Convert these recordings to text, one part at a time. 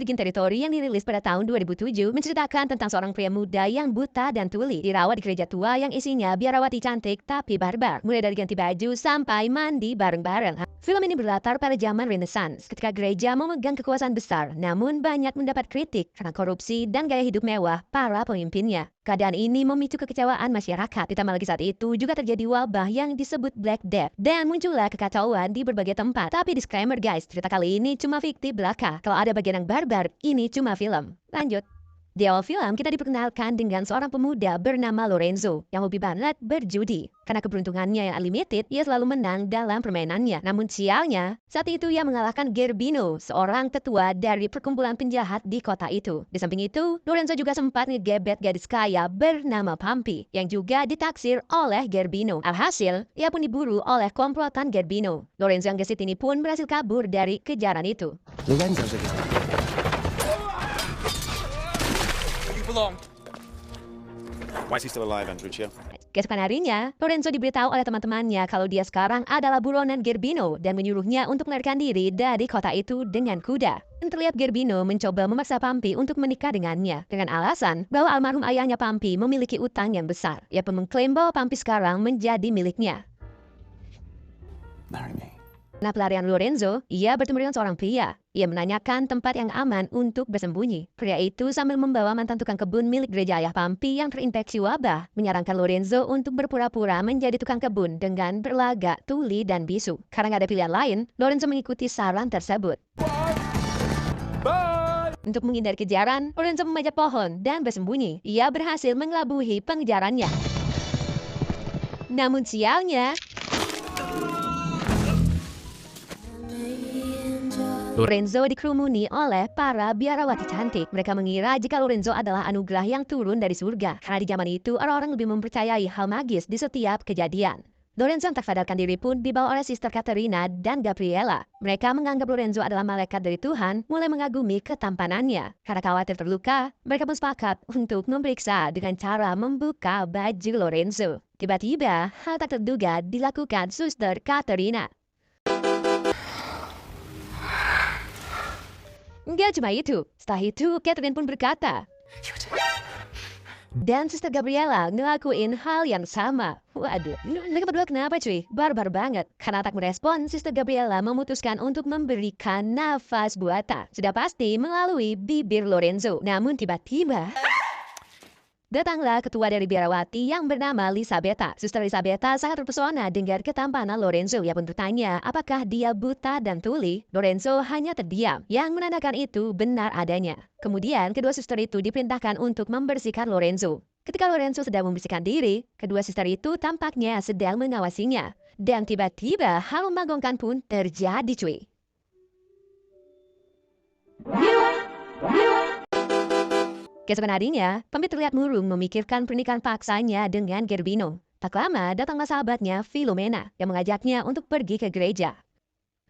Virgin Territory yang dirilis pada tahun 2007 menceritakan tentang seorang pria muda yang buta dan tuli dirawat di gereja tua yang isinya biarawati cantik tapi barbar, mulai dari ganti baju sampai mandi bareng-bareng. Film ini berlatar pada zaman Renaissance ketika gereja memegang kekuasaan besar, namun banyak mendapat kritik karena korupsi dan gaya hidup mewah para pemimpinnya. Keadaan ini memicu kekecewaan masyarakat. Ditambah lagi saat itu juga terjadi wabah yang disebut Black Death dan muncullah kekacauan di berbagai tempat. Tapi disclaimer guys, cerita kali ini cuma fiktif belaka. Kalau ada bagian yang barbar, ini cuma film. Lanjut. Di awal film, kita diperkenalkan dengan seorang pemuda bernama Lorenzo yang hobi banget berjudi. Karena keberuntungannya yang unlimited, ia selalu menang dalam permainannya. Namun sialnya, saat itu ia mengalahkan Gerbino, seorang tetua dari perkumpulan penjahat di kota itu. Di samping itu, Lorenzo juga sempat ngegebet gadis kaya bernama Pampi, yang juga ditaksir oleh Gerbino. Alhasil, ia pun diburu oleh komplotan Gerbino. Lorenzo yang gesit ini pun berhasil kabur dari kejaran itu. Why is he still alive, Andruccio? Keesokan harinya, Lorenzo diberitahu oleh teman-temannya kalau dia sekarang adalah buronan Gerbino dan menyuruhnya untuk melarikan diri dari kota itu dengan kuda. Dan terlihat Gerbino mencoba memaksa Pampi untuk menikah dengannya dengan alasan bahwa almarhum ayahnya Pampi memiliki utang yang besar. Ia pun mengklaim bahwa Pampi sekarang menjadi miliknya. Marry me. Nah, pelarian Lorenzo, ia bertemu dengan seorang pria. Ia menanyakan tempat yang aman untuk bersembunyi. Pria itu sambil membawa mantan tukang kebun milik gereja ayah Pampi yang terinfeksi wabah, menyarankan Lorenzo untuk berpura-pura menjadi tukang kebun dengan berlagak tuli dan bisu. Karena nggak ada pilihan lain, Lorenzo mengikuti saran tersebut. Bye! Untuk menghindari kejaran, Lorenzo memanjat pohon dan bersembunyi. Ia berhasil mengelabuhi pengejarannya. Namun sialnya, Lorenzo dikerumuni oleh para biarawati cantik. Mereka mengira jika Lorenzo adalah anugerah yang turun dari surga. Karena di zaman itu, orang-orang lebih mempercayai hal magis di setiap kejadian. Lorenzo yang tak sadarkan diri pun dibawa oleh Sister Caterina dan Gabriela. Mereka menganggap Lorenzo adalah malaikat dari Tuhan, mulai mengagumi ketampanannya. Karena khawatir terluka, mereka pun sepakat untuk memeriksa dengan cara membuka baju Lorenzo. Tiba-tiba, hal tak terduga dilakukan Suster Caterina. Enggak cuma itu. Setelah itu, Catherine pun berkata, dan Sister Gabriela ngelakuin hal yang sama. Waduh, mereka berdua kenapa cuy? Barbar banget. Karena tak merespon, Sister Gabriela memutuskan untuk memberikan nafas buatan. Sudah pasti melalui bibir Lorenzo. Namun tiba-tiba datanglah ketua dari biarawati yang bernama Lisabetta. Suster Lisabetta sangat terpesona dengan ketampanan Lorenzo. Ia pun bertanya apakah dia buta dan tuli. Lorenzo hanya terdiam, yang menandakan itu benar adanya. Kemudian kedua suster itu diperintahkan untuk membersihkan Lorenzo. Ketika Lorenzo sedang membersihkan diri, kedua suster itu tampaknya sedang mengawasinya. Dan tiba-tiba hal membagongkan pun terjadi cuy. Keesokan harinya, Pampi terlihat murung memikirkan pernikahan paksanya dengan Gerbino. Tak lama, datanglah sahabatnya Filomena yang mengajaknya untuk pergi ke gereja.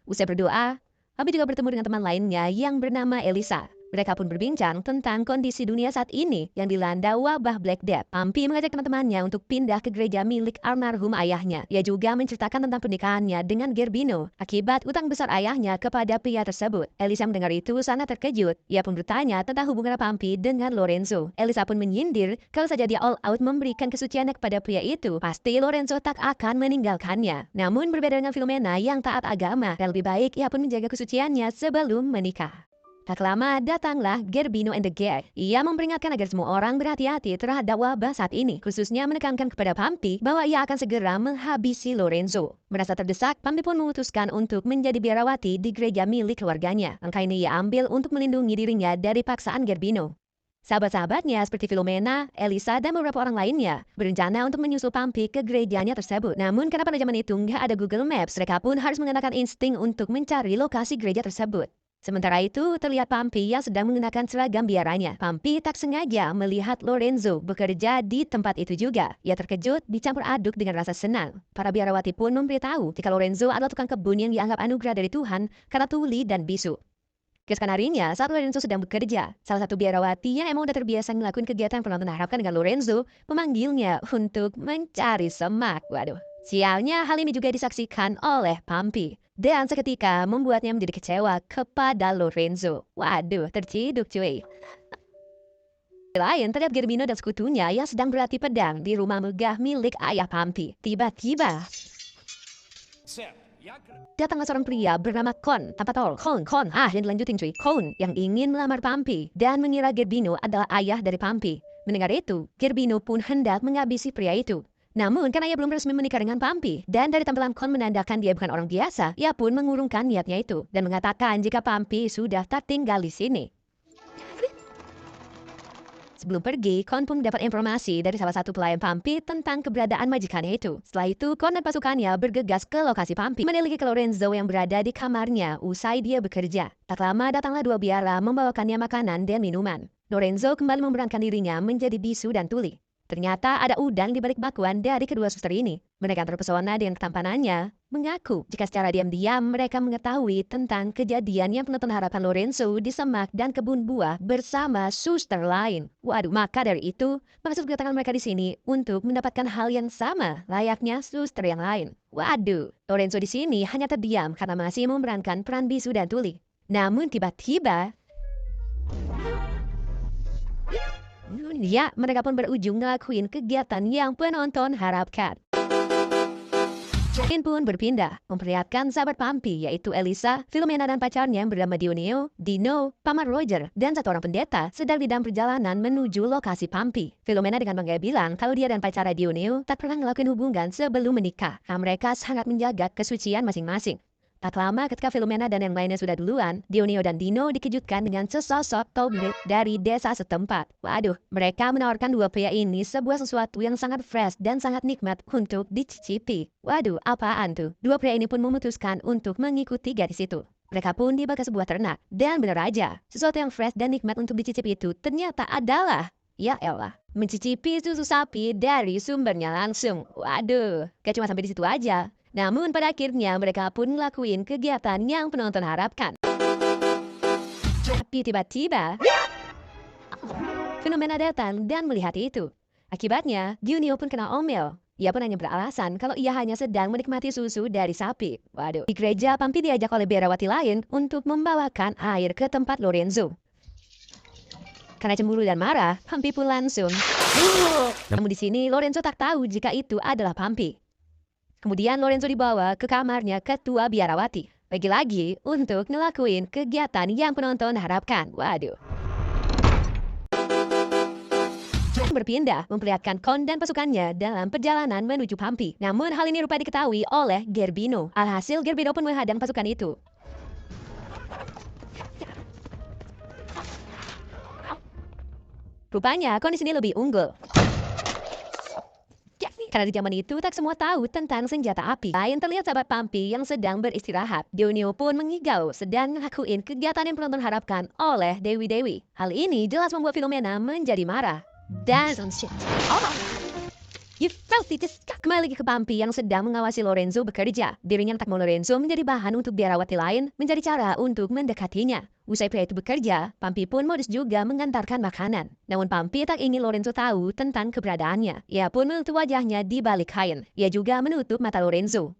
Usai berdoa, Pampi juga bertemu dengan teman lainnya yang bernama Elisa. Mereka pun berbincang tentang kondisi dunia saat ini yang dilanda wabah Black Death. Pampi mengajak teman-temannya untuk pindah ke gereja milik almarhum ayahnya. Ia juga menceritakan tentang pernikahannya dengan Gerbino akibat utang besar ayahnya kepada pria tersebut. Elisa mendengar itu sangat terkejut. Ia pun bertanya tentang hubungan Pampi dengan Lorenzo. Elisa pun menyindir kalau saja dia all out memberikan kesuciannya kepada pria itu, pasti Lorenzo tak akan meninggalkannya. Namun berbeda dengan Filomena yang taat agama, dan lebih baik ia pun menjaga kesuciannya sebelum menikah. Tak lama datanglah Gerbino and the Gang. Ia memperingatkan agar semua orang berhati-hati terhadap wabah saat ini, khususnya menekankan kepada Pampi bahwa ia akan segera menghabisi Lorenzo. Merasa terdesak, Pampi pun memutuskan untuk menjadi biarawati di gereja milik keluarganya. Langkah ini ia ambil untuk melindungi dirinya dari paksaan Gerbino. Sahabat-sahabatnya seperti Filomena, Elisa, dan beberapa orang lainnya berencana untuk menyusul Pampi ke gerejanya tersebut. Namun karena pada zaman itu nggak ada Google Maps, mereka pun harus menggunakan insting untuk mencari lokasi gereja tersebut. Sementara itu, terlihat Pampi yang sedang mengenakan seragam biaranya. Pampi tak sengaja melihat Lorenzo bekerja di tempat itu juga. Ia terkejut, dicampur aduk dengan rasa senang. Para biarawati pun memberitahu jika Lorenzo adalah tukang kebun yang dianggap anugerah dari Tuhan karena tuli dan bisu. Keesokan harinya, saat Lorenzo sedang bekerja, salah satu biarawati yang emang udah terbiasa ngelakuin kegiatan penonton harapkan dengan Lorenzo, memanggilnya untuk mencari semak. Waduh. Sialnya hal ini juga disaksikan oleh Pumpy. Dan seketika membuatnya menjadi kecewa kepada Lorenzo. Waduh, terciduk cuy. Lain terlihat Gerbino dan sekutunya yang sedang berlatih pedang di rumah megah milik ayah Pumpy. Tiba-tiba datanglah seorang pria bernama Kon tanpa tol. Kon. Yang dilanjutin cuy. Kon yang ingin melamar Pumpy dan mengira Gerbino adalah ayah dari Pumpy. Mendengar itu, Gerbino pun hendak menghabisi pria itu. Namun karena ia belum resmi menikah dengan Pumpy dan dari tampilan Kon menandakan dia bukan orang biasa, ia pun mengurungkan niatnya itu dan mengatakan jika Pumpy sudah tak tinggal di sini. Sebelum pergi, Kon pun mendapat informasi dari salah satu pelayan Pumpy tentang keberadaan majikannya itu. Setelah itu, Kon dan pasukannya bergegas ke lokasi Pumpy, meneliti ke Lorenzo yang berada di kamarnya usai dia bekerja. Tak lama datanglah dua biara membawakannya makanan dan minuman. Lorenzo kembali memerankan dirinya menjadi bisu dan tuli. Ternyata ada udang di balik bakuan dari kedua suster ini. Mereka terpesona dengan ketampanannya, mengaku jika secara diam-diam mereka mengetahui tentang kejadian yang penonton harapan Lorenzo di semak dan kebun buah bersama suster lain. Waduh, maka dari itu, maksud kedatangan mereka di sini untuk mendapatkan hal yang sama layaknya suster yang lain. Waduh, Lorenzo di sini hanya terdiam karena masih memerankan peran bisu dan tuli. Namun tiba-tiba ya, mereka pun berujung ngelakuin kegiatan yang penonton harapkan. Scene pun berpindah, memperlihatkan sahabat Pumpy yaitu Elisa, Philomena dan pacarnya yang bernama Dioneo, Dino, Paman Roger, dan satu orang pendeta sedang di dalam perjalanan menuju lokasi Pumpy. Philomena dengan bangga bilang kalau dia dan pacarnya Dioneo tak pernah ngelakuin hubungan sebelum menikah. Nah, mereka sangat menjaga kesucian masing-masing. Tak lama ketika Philomena dan yang lainnya sudah duluan, Dioneo dan Dino dikejutkan dengan sesosok toblit dari desa setempat. Waduh, mereka menawarkan dua pria ini sebuah sesuatu yang sangat fresh dan sangat nikmat untuk dicicipi. Waduh, apaan tuh? Dua pria ini pun memutuskan untuk mengikuti gadis itu. Mereka pun tiba ke sebuah ternak. Dan benar aja, sesuatu yang fresh dan nikmat untuk dicicipi itu ternyata adalah, ya elah, mencicipi susu sapi dari sumbernya langsung. Waduh, gak cuma sampai di situ aja. Namun pada akhirnya mereka pun ngelakuin kegiatan yang penonton harapkan. Tapi tiba-tiba Philomena datang dan melihat itu. Akibatnya, Dioneo pun kena omel. Ia pun hanya beralasan kalau ia hanya sedang menikmati susu dari sapi. Waduh, di gereja Pumpy diajak oleh biarawati lain untuk membawakan air ke tempat Lorenzo. Karena cemburu dan marah, Pumpy pun langsung. Namun di sini Lorenzo tak tahu jika itu adalah Pumpy. Kemudian Lorenzo dibawa ke kamarnya ketua biarawati. Lagi-lagi untuk ngelakuin kegiatan yang penonton harapkan. Waduh. Berpindah memperlihatkan Kon dan pasukannya dalam perjalanan menuju Pumpy. Namun hal ini rupa diketahui oleh Gerbino. Alhasil Gerbino pun menghadang pasukan itu. Rupanya Kon di sini lebih unggul. Karena di zaman itu tak semua tahu tentang senjata api. Lain terlihat sahabat Pumpy yang sedang beristirahat. Dioneo pun mengigau sedang ngelakuin kegiatan yang penonton harapkan oleh Dewi-Dewi. Hal ini jelas membuat Philomena menjadi marah. Dan you felt it. Kembali lagi ke Pumpy yang sedang mengawasi Lorenzo bekerja. Dirinya tak mau Lorenzo menjadi bahan untuk biarawati lain mencari cara untuk mendekatinya. Usai pria itu bekerja, Pumpy pun modus juga mengantarkan makanan. Namun Pumpy tak ingin Lorenzo tahu tentang keberadaannya. Ia pun menutup wajahnya di balik kain. Ia juga menutup mata Lorenzo.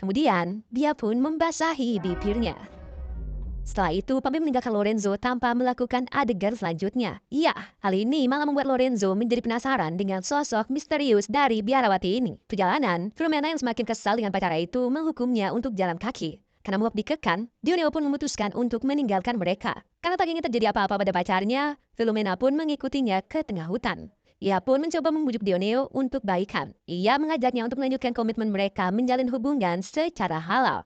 Kemudian, dia pun membasahi bibirnya. Setelah itu, Pumpy meninggalkan Lorenzo tanpa melakukan adegan selanjutnya. Iya, hal ini malah membuat Lorenzo menjadi penasaran dengan sosok misterius dari biarawati ini. Perjalanan, Philomena yang semakin kesal dengan pacarnya itu menghukumnya untuk jalan kaki. Karena muak dikekang, Dioneo pun memutuskan untuk meninggalkan mereka. Karena tak ingin terjadi apa-apa pada pacarnya, Philomena pun mengikutinya ke tengah hutan. Ia pun mencoba membujuk Dioneo untuk baikan. Ia mengajaknya untuk melanjutkan komitmen mereka menjalin hubungan secara halal.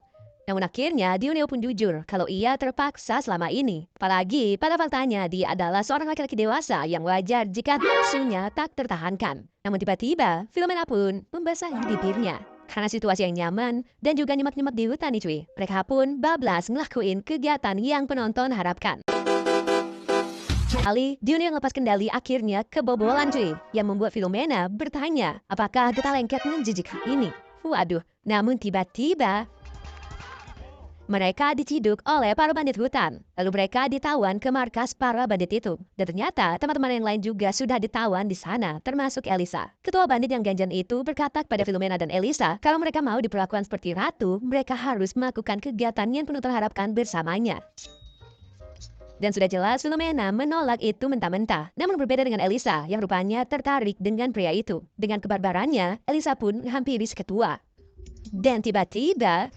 Namun akhirnya Dioneo pun jujur kalau ia terpaksa selama ini. Apalagi pada faktanya dia adalah seorang laki-laki dewasa yang wajar jika nafsunya tak tertahankan. Namun tiba-tiba Philomena pun membasahi bibirnya. Karena situasi yang nyaman dan juga nyemak-nyemak di hutan nih cuy. Mereka pun bablas ngelakuin kegiatan yang penonton harapkan. Kali Dioneo yang lepas kendali akhirnya kebobolan cuy. Yang membuat Philomena bertanya apakah getah lengket menjijikkan ini. Waduh, namun tiba-tiba Mereka diciduk oleh para bandit hutan. Lalu mereka ditawan ke markas para bandit itu. Dan ternyata teman-teman yang lain juga sudah ditawan di sana, termasuk Elisa. Ketua bandit yang ganjan itu berkata kepada Philomena dan Elisa, kalau mereka mau diperlakukan seperti ratu, mereka harus melakukan kegiatan yang penuh terharapkan bersamanya. Dan sudah jelas Philomena menolak itu mentah-mentah. Namun berbeda dengan Elisa yang rupanya tertarik dengan pria itu. Dengan kebarbarannya, Elisa pun menghampiri si ketua. Dan tiba-tiba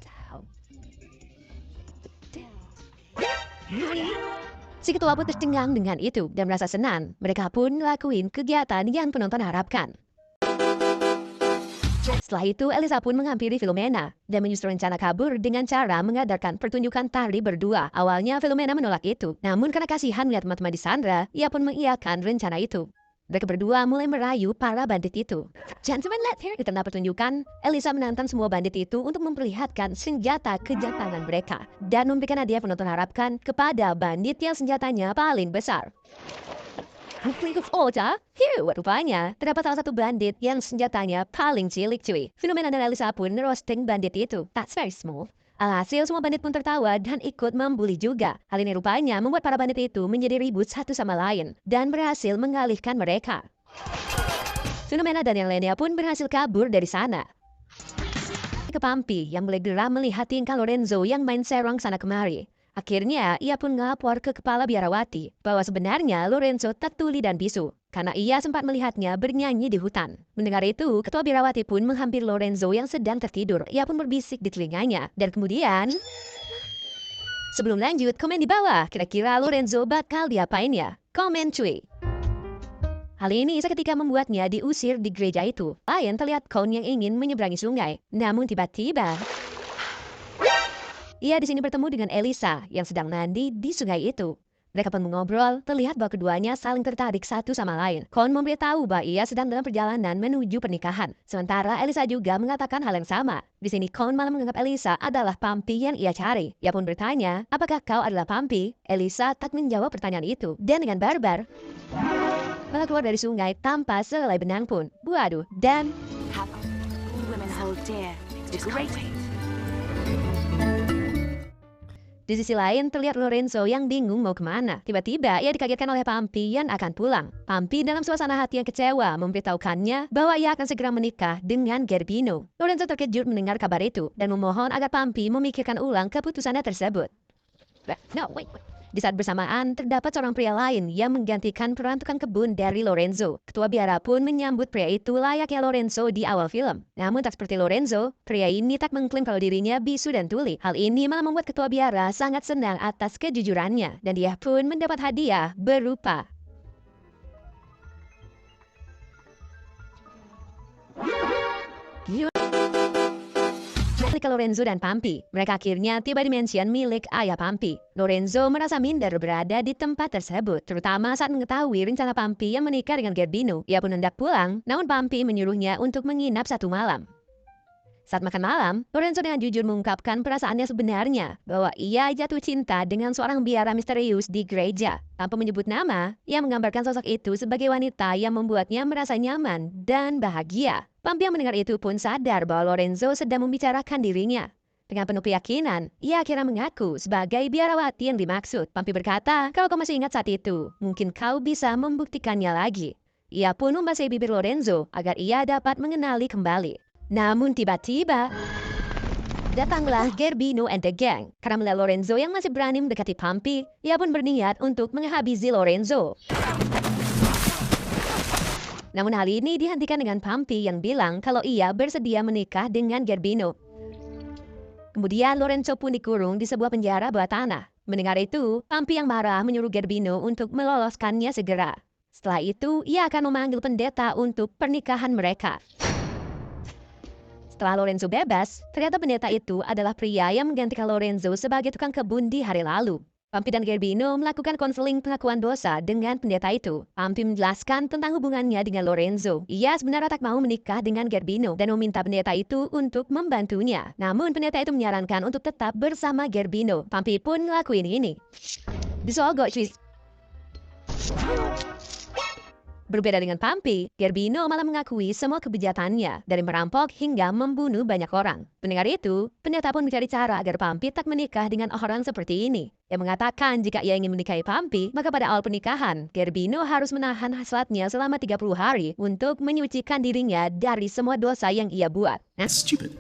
si ketua pun tercengang dengan itu dan merasa senang. Mereka pun ngelakuin kegiatan yang penonton harapkan. Setelah itu, Elisa pun menghampiri Philomena dan menyusun rencana kabur dengan cara mengadakan pertunjukan tari berdua. Awalnya Philomena menolak itu, namun karena kasihan melihat teman-teman disandra, ia pun mengiyakan rencana itu. Mereka berdua mulai merayu para bandit itu. Gentlemen, let's hear. Di tengah pertunjukan, Elisa menantang semua bandit itu untuk memperlihatkan senjata kejantanan mereka dan memberikan hadiah penonton harapkan kepada bandit yang senjatanya paling besar. Rupanya, terdapat salah satu bandit yang senjatanya paling cilik cuy. Philomena dan Elisa pun roasting bandit itu. That's very small. Alhasil semua bandit pun tertawa dan ikut membuli juga. Hal ini rupanya membuat para bandit itu menjadi ribut satu sama lain dan berhasil mengalihkan mereka. Philomena dan yang lainnya pun berhasil kabur dari sana. Ke Pampi yang mulai geram melihat tingkah Lorenzo yang main serong sana kemari. Akhirnya, ia pun ngelapor ke kepala biarawati bahwa sebenarnya Lorenzo tak tuli dan bisu karena ia sempat melihatnya bernyanyi di hutan. Mendengar itu, ketua biarawati pun menghampiri Lorenzo yang sedang tertidur. Ia pun berbisik di telinganya dan kemudian... Sebelum lanjut, komen di bawah. Kira-kira Lorenzo bakal diapain ya? Komen cuy. Hal ini seketika membuatnya diusir di gereja itu. Lain terlihat Kon yang ingin menyeberangi sungai. Namun tiba-tiba... Ia di sini bertemu dengan Elisa yang sedang mandi di sungai itu. Mereka pun mengobrol, terlihat bahwa keduanya saling tertarik satu sama lain. Kon memberitahu bahwa ia sedang dalam perjalanan menuju pernikahan. Sementara Elisa juga mengatakan hal yang sama. Di sini Kon malah menganggap Elisa adalah Pampi yang ia cari. Ia pun bertanya, apakah kau adalah Pampi? Elisa tak menjawab pertanyaan itu. Dan dengan barbar, malah keluar dari sungai tanpa sehelai benang pun. Waduh, dan... Di sisi lain, terlihat Lorenzo yang bingung mau kemana. Tiba-tiba, ia dikagetkan oleh Pampi yang akan pulang. Pampi dalam suasana hati yang kecewa memberitahukannya bahwa ia akan segera menikah dengan Gerbino. Lorenzo terkejut mendengar kabar itu dan memohon agar Pampi memikirkan ulang keputusannya tersebut. Di saat bersamaan, terdapat seorang pria lain yang menggantikan peran tukang kebun dari Lorenzo. Ketua biara pun menyambut pria itu layaknya Lorenzo di awal film. Namun tak seperti Lorenzo, pria ini tak mengklaim kalau dirinya bisu dan tuli. Hal ini malah membuat ketua biara sangat senang atas kejujurannya. Dan dia pun mendapat hadiah berupa ke Lorenzo dan Pampi. Mereka akhirnya tiba di mansion milik ayah Pampi. Lorenzo merasa minder berada di tempat tersebut, terutama saat mengetahui rencana Pampi yang menikah dengan Gerbino. Ia pun hendak pulang, namun Pampi menyuruhnya untuk menginap 1 malam. Saat makan malam, Lorenzo dengan jujur mengungkapkan perasaannya sebenarnya bahwa ia jatuh cinta dengan seorang biara misterius di gereja. Tanpa menyebut nama, ia menggambarkan sosok itu sebagai wanita yang membuatnya merasa nyaman dan bahagia. Pampi yang mendengar itu pun sadar bahwa Lorenzo sedang membicarakan dirinya. Dengan penuh keyakinan, ia akhirnya mengaku sebagai biarawati yang dimaksud. Pampi berkata, kalau kau masih ingat saat itu, mungkin kau bisa membuktikannya lagi. Ia pun membasahi bibir Lorenzo agar ia dapat mengenali kembali. Namun tiba-tiba, datanglah Gerbino and the gang. Karena melihat Lorenzo yang masih berani mendekati Pampi, ia pun berniat untuk menghabisi Lorenzo. Namun hal ini dihentikan dengan Pampi yang bilang kalau ia bersedia menikah dengan Gerbino. Kemudian Lorenzo pun dikurung di sebuah penjara bawah tanah. Mendengar itu, Pampi yang marah menyuruh Gerbino untuk meloloskannya segera. Setelah itu, ia akan memanggil pendeta untuk pernikahan mereka. Setelah Lorenzo bebas, ternyata pendeta itu adalah pria yang menggantikan Lorenzo sebagai tukang kebun di hari lalu. Pampi dan Gerbino melakukan konseling pengakuan dosa dengan pendeta itu. Pampi menjelaskan tentang hubungannya dengan Lorenzo. Ia sebenarnya tak mau menikah dengan Gerbino dan meminta pendeta itu untuk membantunya. Namun pendeta itu menyarankan untuk tetap bersama Gerbino. Pampi pun ngelakuin ini. Disogok cuy. Berbeda dengan Pampi, Gerbino malah mengakui semua kebijakannya dari merampok hingga membunuh banyak orang. Mendengar itu, pendeta pun mencari cara agar Pampi tak menikah dengan orang seperti ini. Yang mengatakan jika ia ingin menikahi Pampi, maka pada awal pernikahan, Gerbino harus menahan hasratnya selama 30 hari untuk menyucikan dirinya dari semua dosa yang ia buat. Stupid.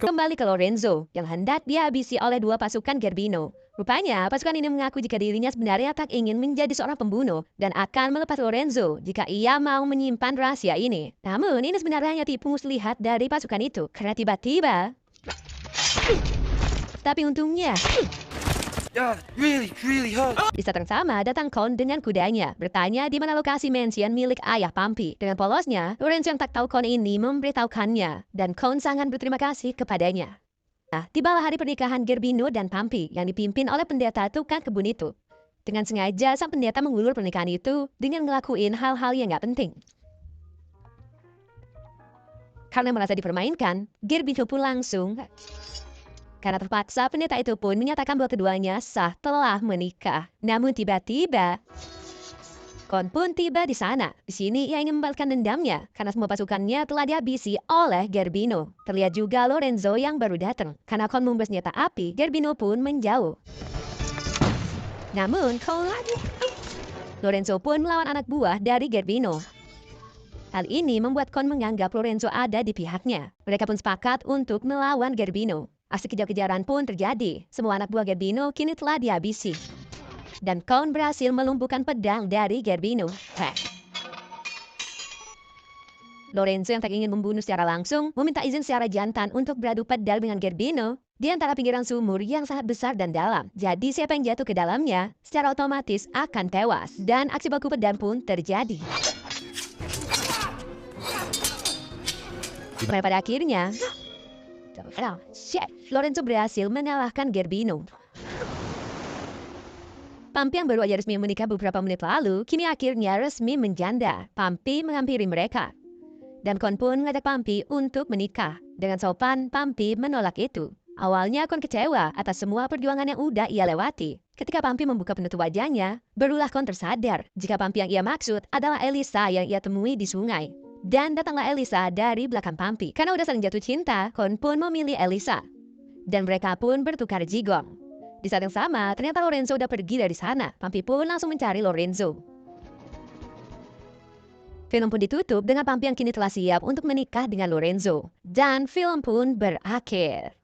Kembali ke Lorenzo, yang hendak dihabisi oleh dua pasukan Gerbino. Rupanya, pasukan ini mengaku jika dirinya sebenarnya tak ingin menjadi seorang pembunuh dan akan melepas Lorenzo jika ia mau menyimpan rahasia ini. Namun, ini sebenarnya hanya tipu muslihat dari pasukan itu, karena tiba-tiba... Tapi untungnya... really hurt. Di saat yang sama, datang Kon dengan kudanya, bertanya di mana lokasi mansion milik ayah Pampi. Dengan polosnya, Lorenzo yang tak tahu Kon ini memberitahukannya, dan Kon sangat berterima kasih kepadanya. Nah, tibalah hari pernikahan Gerbino dan Pampi yang dipimpin oleh pendeta tukang kebun itu. Dengan sengaja, sang pendeta mengulur pernikahan itu dengan ngelakuin hal-hal yang gak penting. Karena merasa dipermainkan, Gerbino pun langsung... Karena terpaksa, pendeta itu pun menyatakan bahwa keduanya sah telah menikah. Namun tiba-tiba, Kon pun tiba di sana. Di sini ia ingin membalaskan dendamnya karena semua pasukannya telah dihabisi oleh Gerbino. Terlihat juga Lorenzo yang baru datang. Karena Kon membawa senjata api, Gerbino pun menjauh. Namun, Lorenzo pun melawan anak buah dari Gerbino. Hal ini membuat Kon menganggap Lorenzo ada di pihaknya. Mereka pun sepakat untuk melawan Gerbino. Aksi kejar-kejaran pun terjadi. Semua anak buah Gerbino kini telah dihabisi. Dan Kon berhasil melumpuhkan pedang dari Gerbino. Lorenzo yang tak ingin membunuh secara langsung, meminta izin secara jantan untuk beradu pedal dengan Gerbino di antara pinggiran sumur yang sangat besar dan dalam. Jadi siapa yang jatuh ke dalamnya, secara otomatis akan tewas. Dan aksi baku pedang pun terjadi. Pada akhirnya, Lorenzo berhasil mengalahkan Gerbino. Pampi yang baru aja resmi menikah beberapa menit lalu, kini akhirnya resmi menjanda. Pampi menghampiri mereka. Dan Kon pun mengajak Pampi untuk menikah. Dengan sopan, Pampi menolak itu. Awalnya Kon kecewa atas semua perjuangan yang udah ia lewati. Ketika Pampi membuka penutup wajahnya, barulah Kon tersadar jika Pampi yang ia maksud adalah Elisa yang ia temui di sungai. Dan datanglah Elisa dari belakang Pampi. Karena udah saling jatuh cinta, Kon pun memilih Elisa. Dan mereka pun bertukar jigong. Di saat yang sama, ternyata Lorenzo udah pergi dari sana. Pampi pun langsung mencari Lorenzo. Film pun ditutup dengan Pampi yang kini telah siap untuk menikah dengan Lorenzo. Dan film pun berakhir.